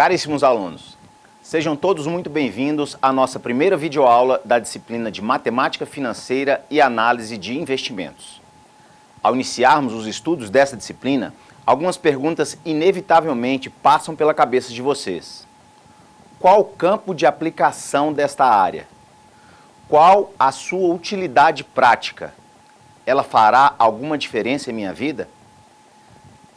Caríssimos alunos, sejam todos muito bem-vindos à nossa primeira videoaula da disciplina de Matemática Financeira e Análise de Investimentos. Ao iniciarmos os estudos dessa disciplina, algumas perguntas inevitavelmente passam pela cabeça de vocês. Qual o campo de aplicação desta área? Qual a sua utilidade prática? Ela fará alguma diferença em minha vida?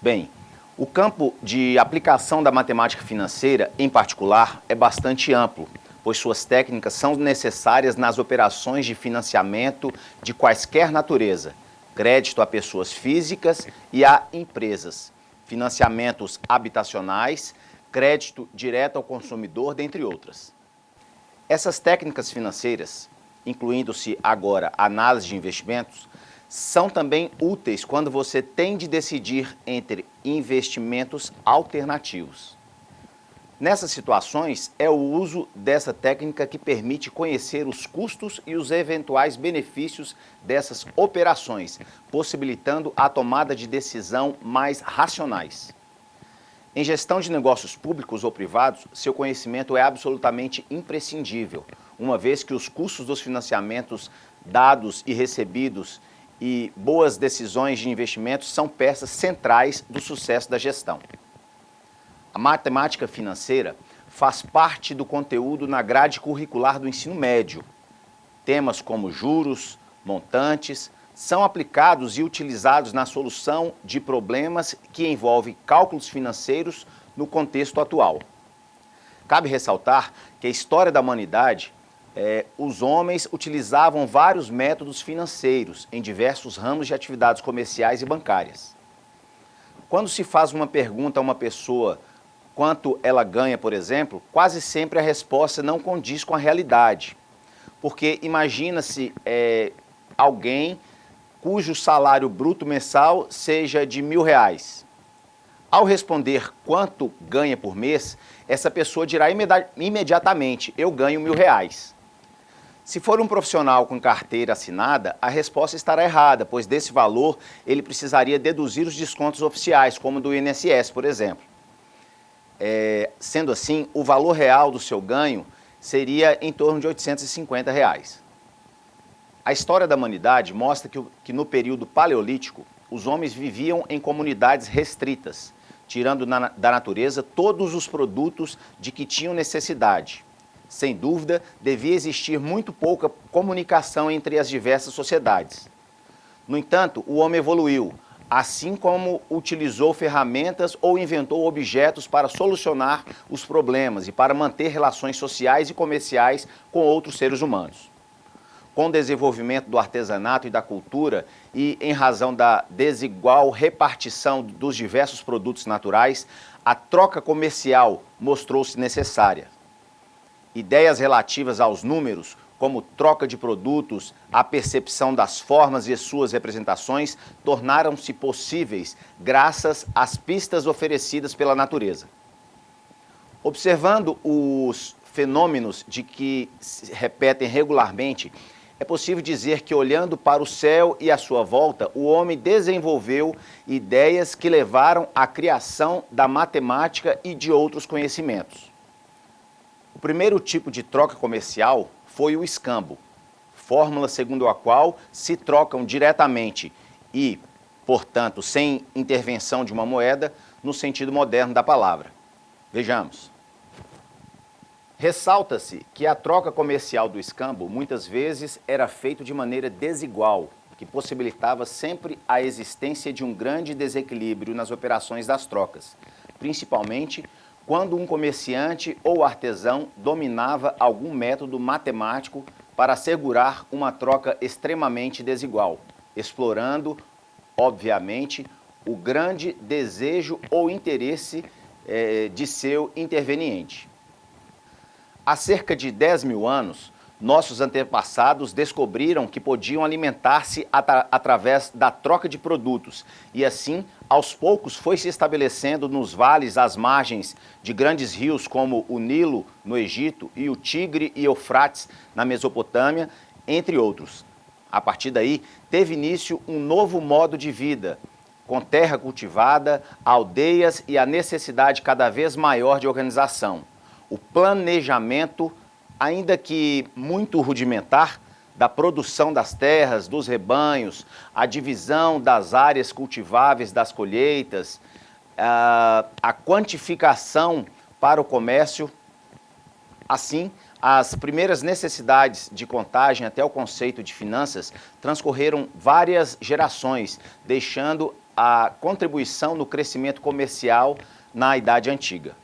Bem, o campo de aplicação da matemática financeira, em particular, é bastante amplo, pois suas técnicas são necessárias nas operações de financiamento de quaisquer natureza, crédito a pessoas físicas e a empresas, financiamentos habitacionais, crédito direto ao consumidor, dentre outras. Essas técnicas financeiras, incluindo-se agora a análise de investimentos, são também úteis quando você tem de decidir entre investimentos alternativos. Nessas situações, é o uso dessa técnica que permite conhecer os custos e os eventuais benefícios dessas operações, possibilitando a tomada de decisão mais racionais. Em gestão de negócios públicos ou privados, seu conhecimento é absolutamente imprescindível, uma vez que os custos dos financiamentos dados e recebidos e boas decisões de investimentos são peças centrais do sucesso da gestão. A matemática financeira faz parte do conteúdo na grade curricular do ensino médio. Temas como juros, montantes, são aplicados e utilizados na solução de problemas que envolvem cálculos financeiros no contexto atual. Cabe ressaltar que a história da humanidade os homens utilizavam vários métodos financeiros em diversos ramos de atividades comerciais e bancárias. Quando se faz uma pergunta a uma pessoa quanto ela ganha, por exemplo, quase sempre a resposta não condiz com a realidade. Porque imagina-se alguém cujo salário bruto mensal seja de R$1.000. Ao responder quanto ganha por mês, essa pessoa dirá imediatamente, eu ganho R$1.000. Se for um profissional com carteira assinada, a resposta estará errada, pois desse valor ele precisaria deduzir os descontos oficiais, como do INSS, por exemplo. Sendo assim, o valor real do seu ganho seria em torno de R$850. A história da humanidade mostra que no período paleolítico, os homens viviam em comunidades restritas, tirando da natureza todos os produtos de que tinham necessidade. Sem dúvida, devia existir muito pouca comunicação entre as diversas sociedades. No entanto, o homem evoluiu, assim como utilizou ferramentas ou inventou objetos para solucionar os problemas e para manter relações sociais e comerciais com outros seres humanos. Com o desenvolvimento do artesanato e da cultura e em razão da desigual repartição dos diversos produtos naturais, a troca comercial mostrou-se necessária. Ideias relativas aos números, como troca de produtos, a percepção das formas e suas representações, tornaram-se possíveis graças às pistas oferecidas pela natureza. Observando os fenômenos de que se repetem regularmente, é possível dizer que, olhando para o céu e à sua volta, o homem desenvolveu ideias que levaram à criação da matemática e de outros conhecimentos. O primeiro tipo de troca comercial foi o escambo, fórmula segundo a qual se trocam diretamente e, portanto, sem intervenção de uma moeda, no sentido moderno da palavra. Vejamos. Ressalta-se que a troca comercial do escambo muitas vezes era feita de maneira desigual, que possibilitava sempre a existência de um grande desequilíbrio nas operações das trocas, principalmente quando um comerciante ou artesão dominava algum método matemático para assegurar uma troca extremamente desigual, explorando, obviamente, o grande desejo ou interesse de seu interveniente. Há cerca de 10.000 anos, nossos antepassados descobriram que podiam alimentar-se através da troca de produtos e assim, aos poucos, foi se estabelecendo nos vales às margens de grandes rios como o Nilo, no Egito, e o Tigre e Eufrates, na Mesopotâmia, entre outros. A partir daí, teve início um novo modo de vida, com terra cultivada, aldeias e a necessidade cada vez maior de organização. O planejamento, ainda que muito rudimentar, da produção das terras, dos rebanhos, a divisão das áreas cultiváveis das colheitas, a quantificação para o comércio. Assim, as primeiras necessidades de contagem até o conceito de finanças transcorreram várias gerações, deixando a contribuição no crescimento comercial na Idade Antiga.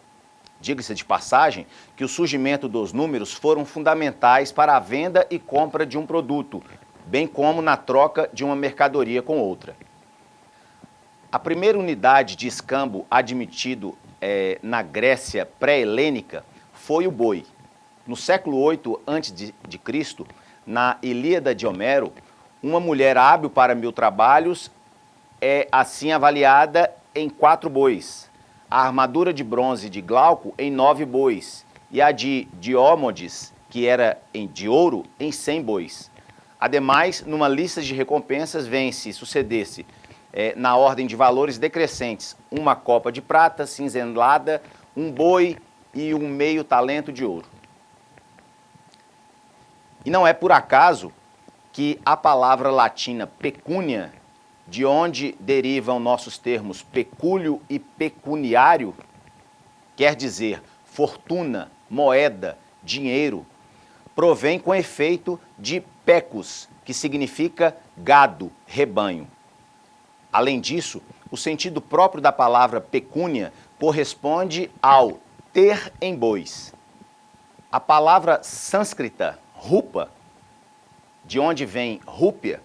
Diga-se de passagem que o surgimento dos números foram fundamentais para a venda e compra de um produto, bem como na troca de uma mercadoria com outra. A primeira unidade de escambo admitido na Grécia pré-helênica foi o boi. No século 8 a.C., na Ilíada de Homero, uma mulher hábil para 1000 trabalhos é assim avaliada em 4 bois, a armadura de bronze de Glauco em 9 bois e a de Diómodes, que era de ouro, em 100 bois. Ademais, numa lista de recompensas vem, se sucedesse, na ordem de valores decrescentes, uma copa de prata cinzelada, um boi e um meio talento de ouro. E não é por acaso que a palavra latina pecúnia, de onde derivam nossos termos pecúlio e pecuniário, quer dizer fortuna, moeda, dinheiro, provém com efeito de pecus, que significa gado, rebanho. Além disso, o sentido próprio da palavra pecúnia corresponde ao ter em bois. A palavra sânscrita, rupa, de onde vem rúpia,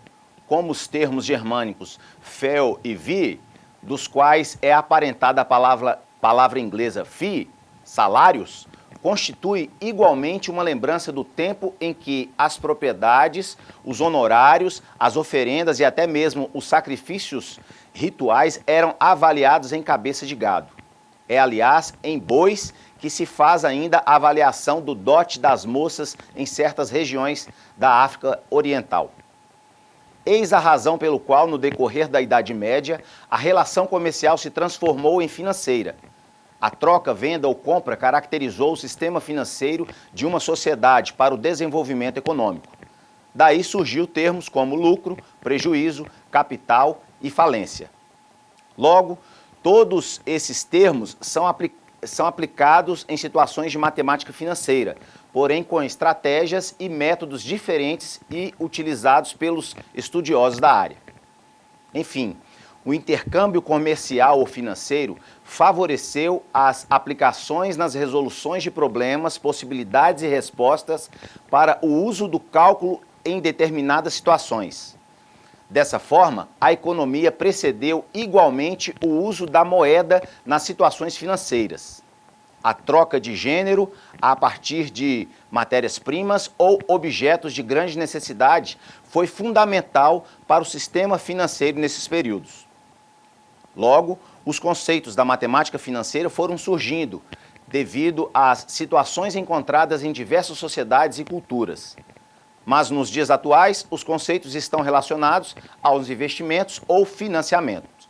como os termos germânicos fel e vi, dos quais é aparentada a palavra inglesa fee, salários, constitui igualmente uma lembrança do tempo em que as propriedades, os honorários, as oferendas e até mesmo os sacrifícios rituais eram avaliados em cabeça de gado. É, aliás, em bois que se faz ainda a avaliação do dote das moças em certas regiões da África Oriental. Eis a razão pelo qual, no decorrer da Idade Média, a relação comercial se transformou em financeira. A troca, venda ou compra caracterizou o sistema financeiro de uma sociedade para o desenvolvimento econômico. Daí surgiu termos como lucro, prejuízo, capital e falência. Logo, todos esses termos são aplicados em situações de matemática financeira, porém com estratégias e métodos diferentes e utilizados pelos estudiosos da área. Enfim, o intercâmbio comercial ou financeiro favoreceu as aplicações nas resoluções de problemas, possibilidades e respostas para o uso do cálculo em determinadas situações. Dessa forma, a economia precedeu igualmente o uso da moeda nas situações financeiras. A troca de gênero a partir de matérias-primas ou objetos de grande necessidade foi fundamental para o sistema financeiro nesses períodos. Logo, os conceitos da matemática financeira foram surgindo devido às situações encontradas em diversas sociedades e culturas. Mas nos dias atuais, os conceitos estão relacionados aos investimentos ou financiamentos.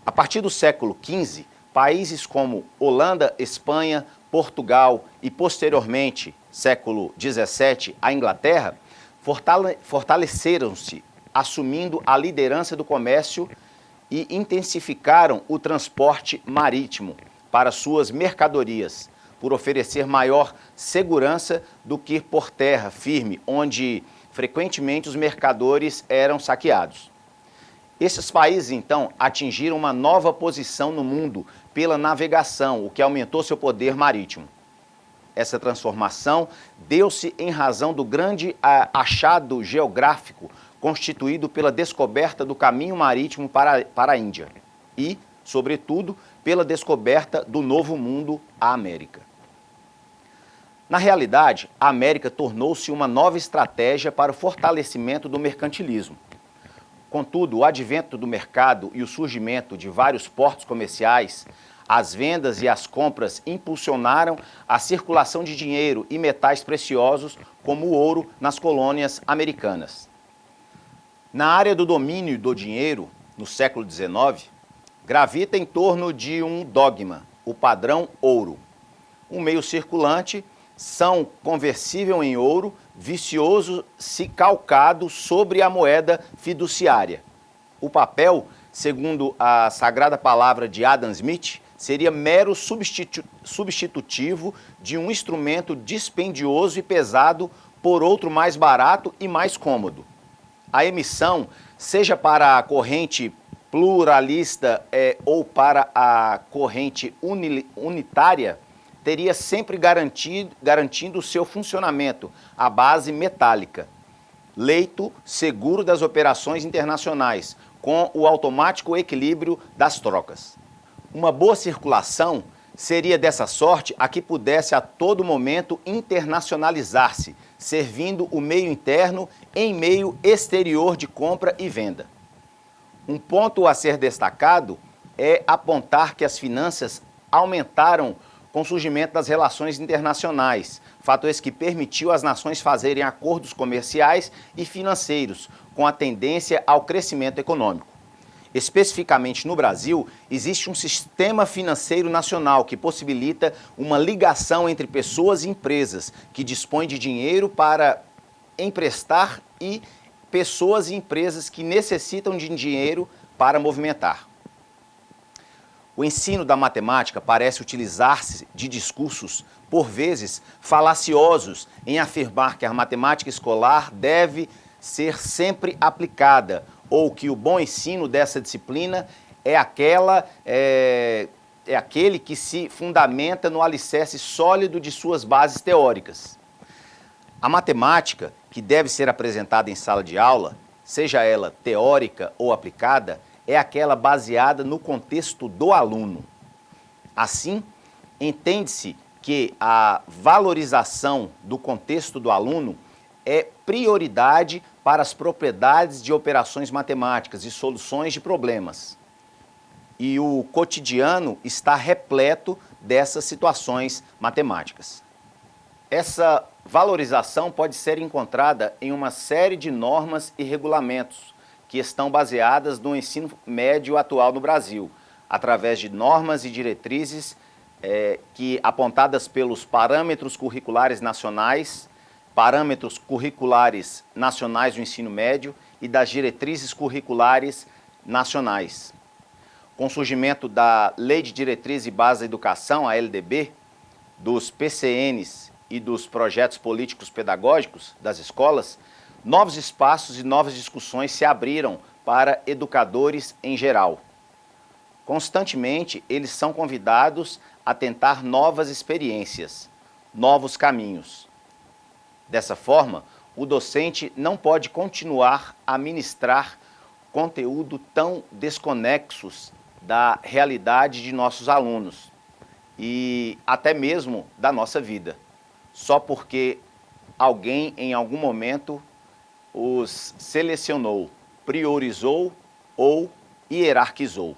A partir do século XV, países como Holanda, Espanha, Portugal e, posteriormente, século XVII, a Inglaterra, fortaleceram-se, assumindo a liderança do comércio e intensificaram o transporte marítimo para suas mercadorias, por oferecer maior segurança do que por terra firme, onde frequentemente os mercadores eram saqueados. Esses países, então, atingiram uma nova posição no mundo pela navegação, o que aumentou seu poder marítimo. Essa transformação deu-se em razão do grande achado geográfico constituído pela descoberta do caminho marítimo para a Índia e, sobretudo, pela descoberta do Novo Mundo, a América. Na realidade, a América tornou-se uma nova estratégia para o fortalecimento do mercantilismo. Contudo, o advento do mercado e o surgimento de vários portos comerciais, as vendas e as compras impulsionaram a circulação de dinheiro e metais preciosos, como o ouro, nas colônias americanas. Na área do domínio do dinheiro, no século XIX, gravita em torno de um dogma, o padrão ouro. Um meio circulante, são conversível em ouro, vicioso se calcado sobre a moeda fiduciária. O papel, segundo a sagrada palavra de Adam Smith, seria mero substitutivo de um instrumento dispendioso e pesado por outro mais barato e mais cômodo. A emissão, seja para a corrente pluralista ou para a corrente unitária, teria sempre garantindo o seu funcionamento, a base metálica. Leito seguro das operações internacionais, com o automático equilíbrio das trocas. Uma boa circulação seria dessa sorte a que pudesse a todo momento internacionalizar-se, servindo o meio interno em meio exterior de compra e venda. Um ponto a ser destacado é apontar que as finanças aumentaram com o surgimento das relações internacionais, fato esse que permitiu às nações fazerem acordos comerciais e financeiros, com a tendência ao crescimento econômico. Especificamente no Brasil, existe um sistema financeiro nacional que possibilita uma ligação entre pessoas e empresas que dispõem de dinheiro para emprestar e pessoas e empresas que necessitam de dinheiro para movimentar. O ensino da matemática parece utilizar-se de discursos, por vezes, falaciosos em afirmar que a matemática escolar deve ser sempre aplicada, ou que o bom ensino dessa disciplina é aquele que se fundamenta no alicerce sólido de suas bases teóricas. A matemática, que deve ser apresentada em sala de aula, seja ela teórica ou aplicada, é aquela baseada no contexto do aluno. Assim, entende-se que a valorização do contexto do aluno é prioridade para as propriedades de operações matemáticas e soluções de problemas. E o cotidiano está repleto dessas situações matemáticas. Essa valorização pode ser encontrada em uma série de normas e regulamentos que estão baseadas no ensino médio atual no Brasil, através de normas e diretrizes apontadas pelos parâmetros curriculares nacionais do ensino médio e das diretrizes curriculares nacionais. Com o surgimento da Lei de Diretriz e Base da Educação, a LDB, dos PCNs e dos projetos políticos pedagógicos das escolas, novos espaços e novas discussões se abriram para educadores em geral. Constantemente, eles são convidados a tentar novas experiências, novos caminhos. Dessa forma, o docente não pode continuar a ministrar conteúdo tão desconexos da realidade de nossos alunos e até mesmo da nossa vida, só porque alguém em algum momento os selecionou, priorizou ou hierarquizou.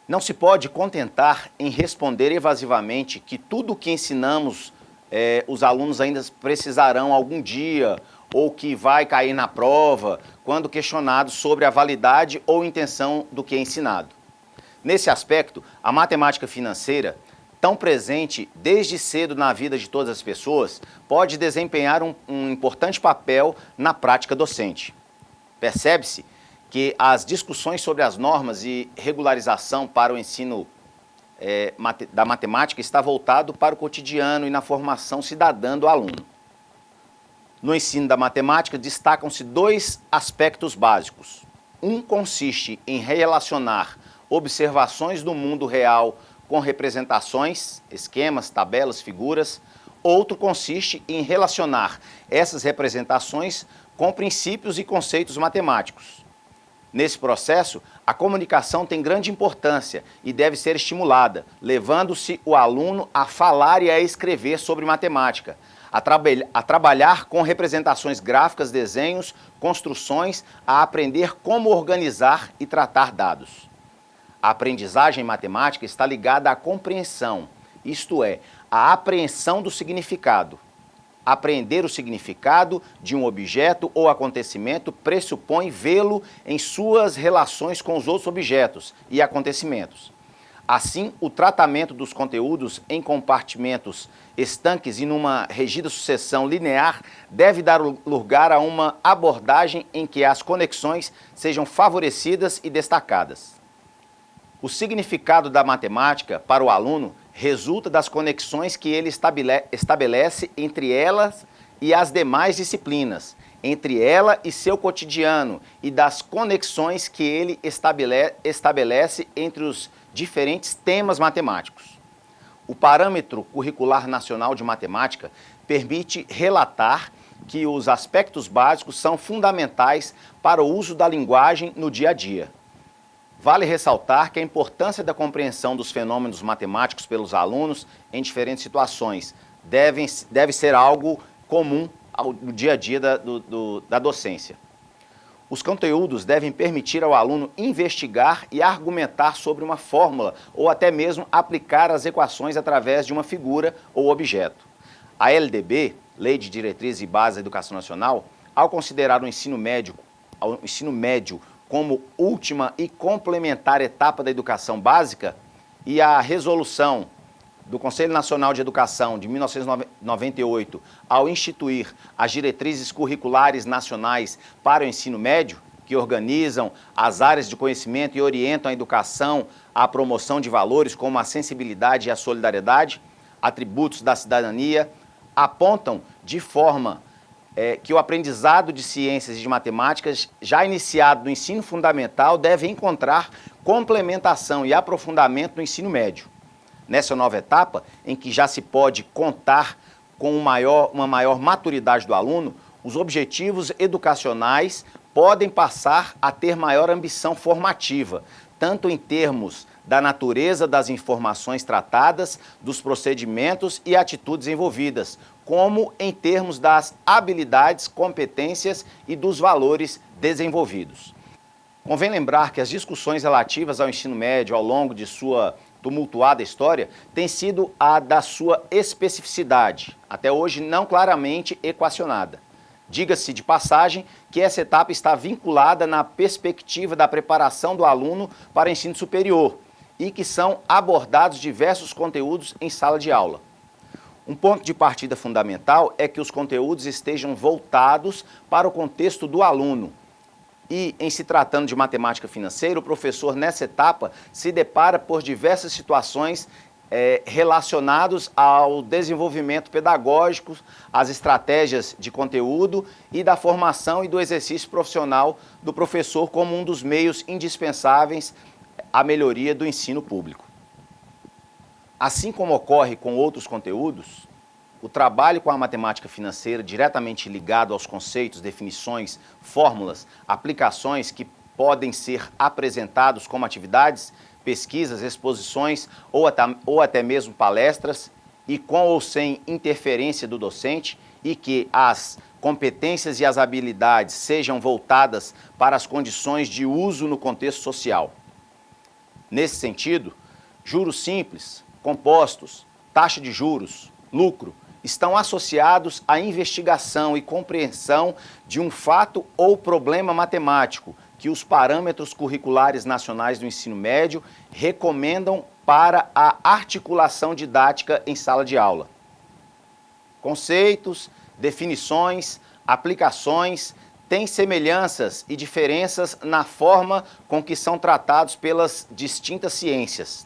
Não se pode contentar em responder evasivamente que tudo o que ensinamos os alunos ainda precisarão algum dia ou que vai cair na prova quando questionados sobre a validade ou intenção do que é ensinado. Nesse aspecto, a matemática financeira, tão presente desde cedo na vida de todas as pessoas, pode desempenhar um importante papel na prática docente. Percebe-se que as discussões sobre as normas e regularização para o ensino da matemática está voltado para o cotidiano e na formação cidadã do aluno. No ensino da matemática destacam-se dois aspectos básicos. Um consiste em relacionar observações do mundo real com representações, esquemas, tabelas, figuras. Outro consiste em relacionar essas representações com princípios e conceitos matemáticos. Nesse processo, a comunicação tem grande importância e deve ser estimulada, levando-se o aluno a falar e a escrever sobre matemática, a trabalhar com representações gráficas, desenhos, construções, a aprender como organizar e tratar dados. A aprendizagem matemática está ligada à compreensão, isto é, à apreensão do significado. Apreender o significado de um objeto ou acontecimento pressupõe vê-lo em suas relações com os outros objetos e acontecimentos. Assim, o tratamento dos conteúdos em compartimentos estanques e numa regida sucessão linear deve dar lugar a uma abordagem em que as conexões sejam favorecidas e destacadas. O significado da matemática para o aluno resulta das conexões que ele estabelece entre elas e as demais disciplinas, entre ela e seu cotidiano, e das conexões que ele estabelece entre os diferentes temas matemáticos. O Parâmetro Curricular Nacional de Matemática permite relatar que os aspectos básicos são fundamentais para o uso da linguagem no dia a dia. Vale ressaltar que a importância da compreensão dos fenômenos matemáticos pelos alunos em diferentes situações deve ser algo comum no dia a dia da docência. Os conteúdos devem permitir ao aluno investigar e argumentar sobre uma fórmula ou até mesmo aplicar as equações através de uma figura ou objeto. A LDB, Lei de Diretrizes e Bases da Educação Nacional, ao considerar o ensino médio como última e complementar etapa da educação básica, e a resolução do Conselho Nacional de Educação de 1998, ao instituir as diretrizes curriculares nacionais para o ensino médio, que organizam as áreas de conhecimento e orientam a educação à promoção de valores como a sensibilidade e a solidariedade, atributos da cidadania, apontam de forma que o aprendizado de ciências e de matemáticas, já iniciado no ensino fundamental, deve encontrar complementação e aprofundamento no ensino médio. Nessa nova etapa, em que já se pode contar com uma maior maturidade do aluno, os objetivos educacionais podem passar a ter maior ambição formativa, tanto em termos da natureza das informações tratadas, dos procedimentos e atitudes envolvidas, como em termos das habilidades, competências e dos valores desenvolvidos. Convém lembrar que as discussões relativas ao ensino médio ao longo de sua tumultuada história têm sido a da sua especificidade, até hoje não claramente equacionada. Diga-se de passagem que essa etapa está vinculada na perspectiva da preparação do aluno para o ensino superior e que são abordados diversos conteúdos em sala de aula. Um ponto de partida fundamental é que os conteúdos estejam voltados para o contexto do aluno. E, em se tratando de matemática financeira, o professor, nessa etapa, se depara por diversas situações relacionadas ao desenvolvimento pedagógico, às estratégias de conteúdo e da formação e do exercício profissional do professor como um dos meios indispensáveis à melhoria do ensino público. Assim como ocorre com outros conteúdos, o trabalho com a matemática financeira diretamente ligado aos conceitos, definições, fórmulas, aplicações que podem ser apresentados como atividades, pesquisas, exposições ou até mesmo palestras, e com ou sem interferência do docente, e que as competências e as habilidades sejam voltadas para as condições de uso no contexto social. Nesse sentido, juros simples, compostos, taxa de juros, lucro, estão associados à investigação e compreensão de um fato ou problema matemático que os parâmetros curriculares nacionais do ensino médio recomendam para a articulação didática em sala de aula. Conceitos, definições, aplicações têm semelhanças e diferenças na forma com que são tratados pelas distintas ciências.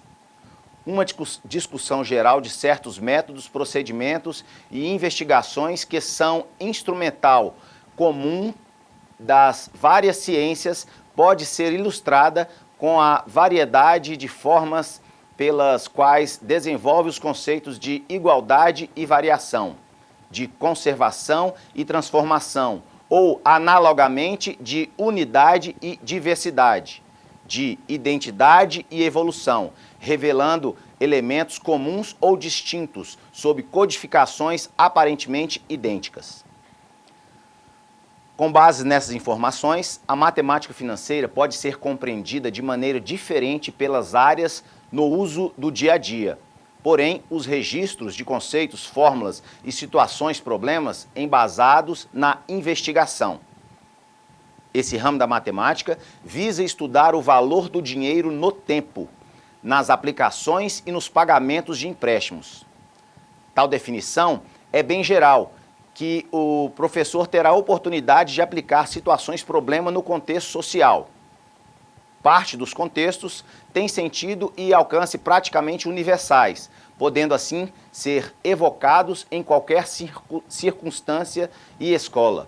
Uma discussão geral de certos métodos, procedimentos e investigações que são instrumental comum das várias ciências pode ser ilustrada com a variedade de formas pelas quais desenvolve os conceitos de igualdade e variação, de conservação e transformação, ou analogamente de unidade e diversidade, de identidade e evolução, revelando elementos comuns ou distintos sob codificações aparentemente idênticas. Com base nessas informações, a matemática financeira pode ser compreendida de maneira diferente pelas áreas no uso do dia a dia. porém os registros de conceitos, fórmulas e situações, problemas embasados na investigação. Esse ramo da matemática visa estudar o valor do dinheiro no tempo, nas aplicações e nos pagamentos de empréstimos. Tal definição é bem geral, que o professor terá a oportunidade de aplicar situações-problema no contexto social. Parte dos contextos tem sentido e alcance praticamente universais, podendo assim ser evocados em qualquer circunstância e escola.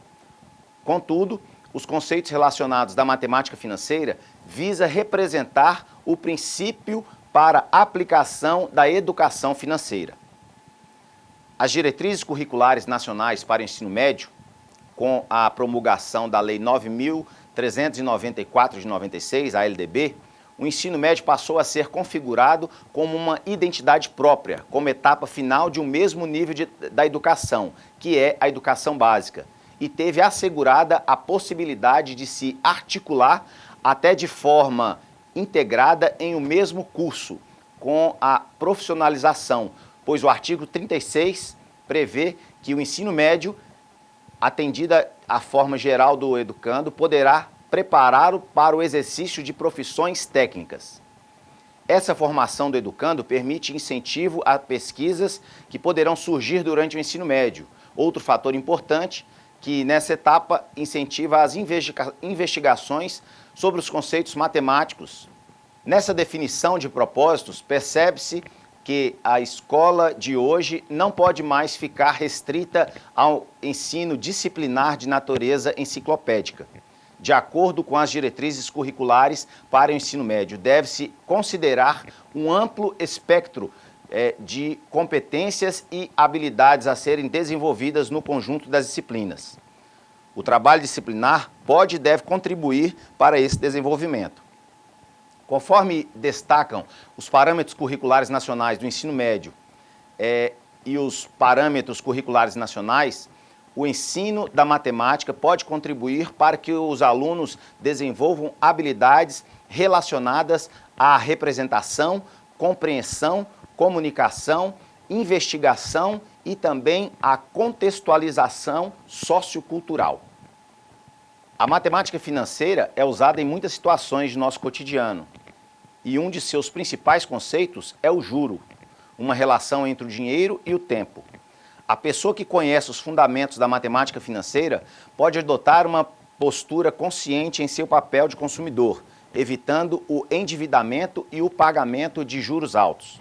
Contudo, os conceitos relacionados da matemática financeira visa representar o princípio para a aplicação da educação financeira. As diretrizes curriculares nacionais para o ensino médio, com a promulgação da Lei 9.394 de 96, a LDB, o ensino médio passou a ser configurado como uma identidade própria, como etapa final de um mesmo nível da educação, que é a educação básica, e teve assegurada a possibilidade de se articular até de forma integrada em um mesmo curso, com a profissionalização, pois o artigo 36 prevê que o ensino médio, atendida a forma geral do educando, poderá prepará-lo para o exercício de profissões técnicas. Essa formação do educando permite incentivo a pesquisas que poderão surgir durante o ensino médio. Outro fator importante que nessa etapa incentiva as investigações sobre os conceitos matemáticos. Nessa definição de propósitos, percebe-se que a escola de hoje não pode mais ficar restrita ao ensino disciplinar de natureza enciclopédica. De acordo com as diretrizes curriculares para o ensino médio, deve-se considerar um amplo espectro de competências e habilidades a serem desenvolvidas no conjunto das disciplinas. O trabalho disciplinar pode e deve contribuir para esse desenvolvimento. Conforme destacam os parâmetros curriculares nacionais do ensino médio e os parâmetros curriculares nacionais, o ensino da matemática pode contribuir para que os alunos desenvolvam habilidades relacionadas à representação, compreensão, comunicação, investigação e também à contextualização sociocultural. A matemática financeira é usada em muitas situações de nosso cotidiano e um de seus principais conceitos é o juro, uma relação entre o dinheiro e o tempo. A pessoa que conhece os fundamentos da matemática financeira pode adotar uma postura consciente em seu papel de consumidor, evitando o endividamento e o pagamento de juros altos.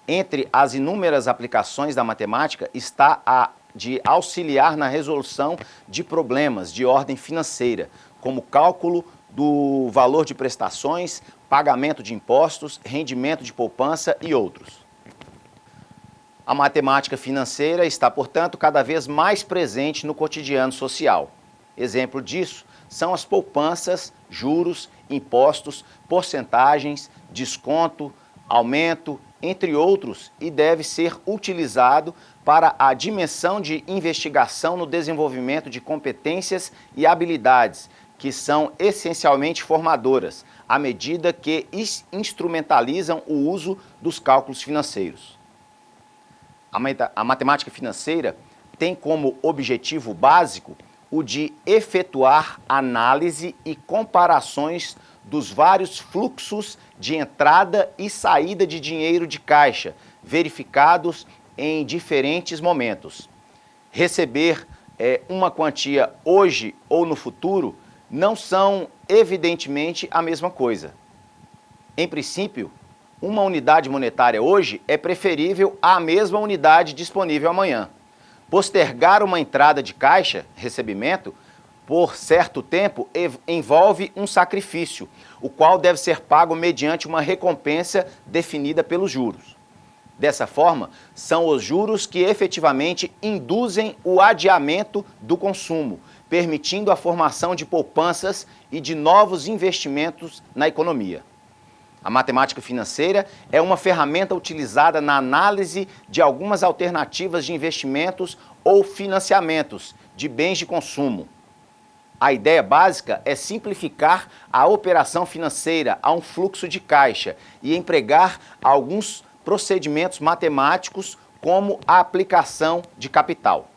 Entre as inúmeras aplicações da matemática está a de auxiliar na resolução de problemas de ordem financeira, como cálculo do valor de prestações, pagamento de impostos, rendimento de poupança e outros. A matemática financeira está, portanto, cada vez mais presente no cotidiano social. Exemplo disso são as poupanças, juros, impostos, porcentagens, desconto, aumento, entre outros, e deve ser utilizado para a dimensão de investigação no desenvolvimento de competências e habilidades, que são essencialmente formadoras, à medida que instrumentalizam o uso dos cálculos financeiros. A matemática financeira tem como objetivo básico o de efetuar análise e comparações dos vários fluxos de entrada e saída de dinheiro de caixa, verificados em diferentes momentos. Receber uma quantia hoje ou no futuro não são, evidentemente, a mesma coisa. Em princípio, uma unidade monetária hoje é preferível à mesma unidade disponível amanhã. Postergar uma entrada de caixa, recebimento, por certo tempo, envolve um sacrifício, o qual deve ser pago mediante uma recompensa definida pelos juros. Dessa forma, são os juros que efetivamente induzem o adiamento do consumo, permitindo a formação de poupanças e de novos investimentos na economia. A matemática financeira é uma ferramenta utilizada na análise de algumas alternativas de investimentos ou financiamentos de bens de consumo. A ideia básica é simplificar a operação financeira a um fluxo de caixa e empregar alguns procedimentos matemáticos como a aplicação de capital.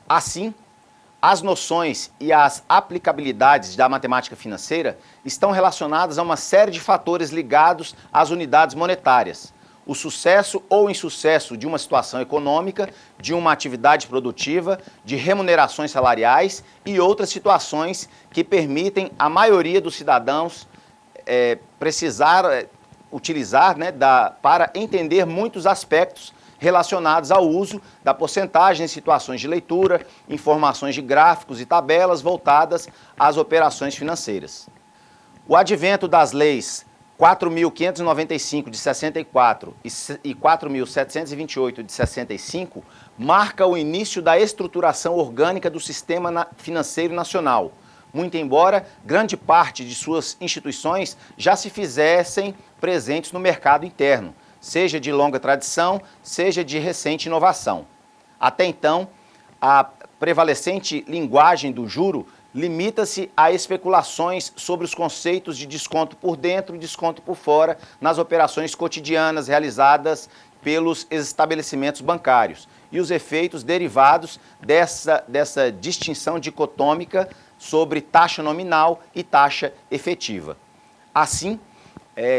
Assim, as noções e as aplicabilidades da matemática financeira estão relacionadas a uma série de fatores ligados às unidades monetárias. O sucesso ou insucesso de uma situação econômica, de uma atividade produtiva, de remunerações salariais e outras situações que permitem a maioria dos cidadãos utilizar para entender muitos aspectos relacionados ao uso da porcentagem em situações de leitura, informações de gráficos e tabelas voltadas às operações financeiras. O advento das leis 4.595 de 64 e 4.728 de 65 marca o início da estruturação orgânica do sistema financeiro nacional, muito embora grande parte de suas instituições já se fizessem presentes no mercado interno, seja de longa tradição, seja de recente inovação. Até então, a prevalecente linguagem do juro limita-se a especulações sobre os conceitos de desconto por dentro e desconto por fora nas operações cotidianas realizadas pelos estabelecimentos bancários e os efeitos derivados dessa distinção dicotômica sobre taxa nominal e taxa efetiva. Assim,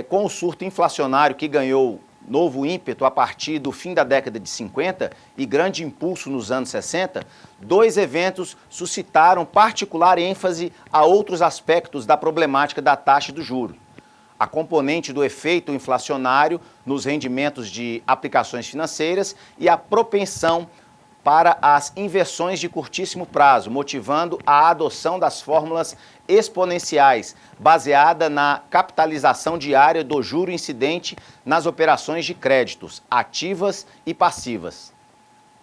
com o surto inflacionário que ganhou novo ímpeto a partir do fim da década de 50 e grande impulso nos anos 60, dois eventos suscitaram particular ênfase a outros aspectos da problemática da taxa do juro. A componente do efeito inflacionário nos rendimentos de aplicações financeiras e a propensão para as inversões de curtíssimo prazo, motivando a adoção das fórmulas exponenciais, baseada na capitalização diária do juro incidente nas operações de créditos, ativas e passivas.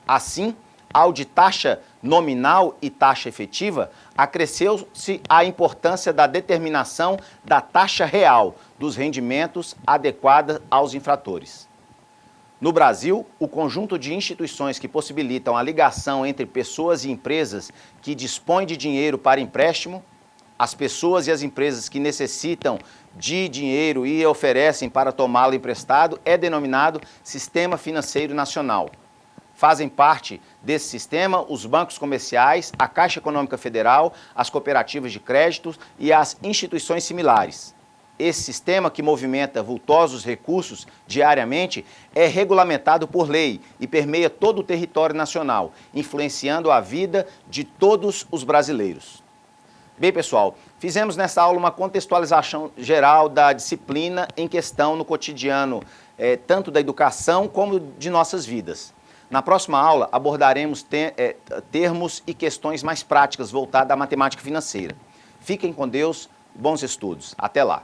Assim, ao de taxa nominal e taxa efetiva, acresceu-se a importância da determinação da taxa real dos rendimentos adequada aos infratores. No Brasil, o conjunto de instituições que possibilitam a ligação entre pessoas e empresas que dispõem de dinheiro para empréstimo, as pessoas e as empresas que necessitam de dinheiro e oferecem para tomá-lo emprestado, é denominado Sistema Financeiro Nacional. Fazem parte desse sistema os bancos comerciais, a Caixa Econômica Federal, as cooperativas de crédito e as instituições similares. Esse sistema, que movimenta vultosos recursos diariamente, é regulamentado por lei e permeia todo o território nacional, influenciando a vida de todos os brasileiros. Bem, pessoal, fizemos nessa aula uma contextualização geral da disciplina em questão no cotidiano, tanto da educação como de nossas vidas. Na próxima aula, abordaremos termos e questões mais práticas voltadas à matemática financeira. Fiquem com Deus, bons estudos. Até lá!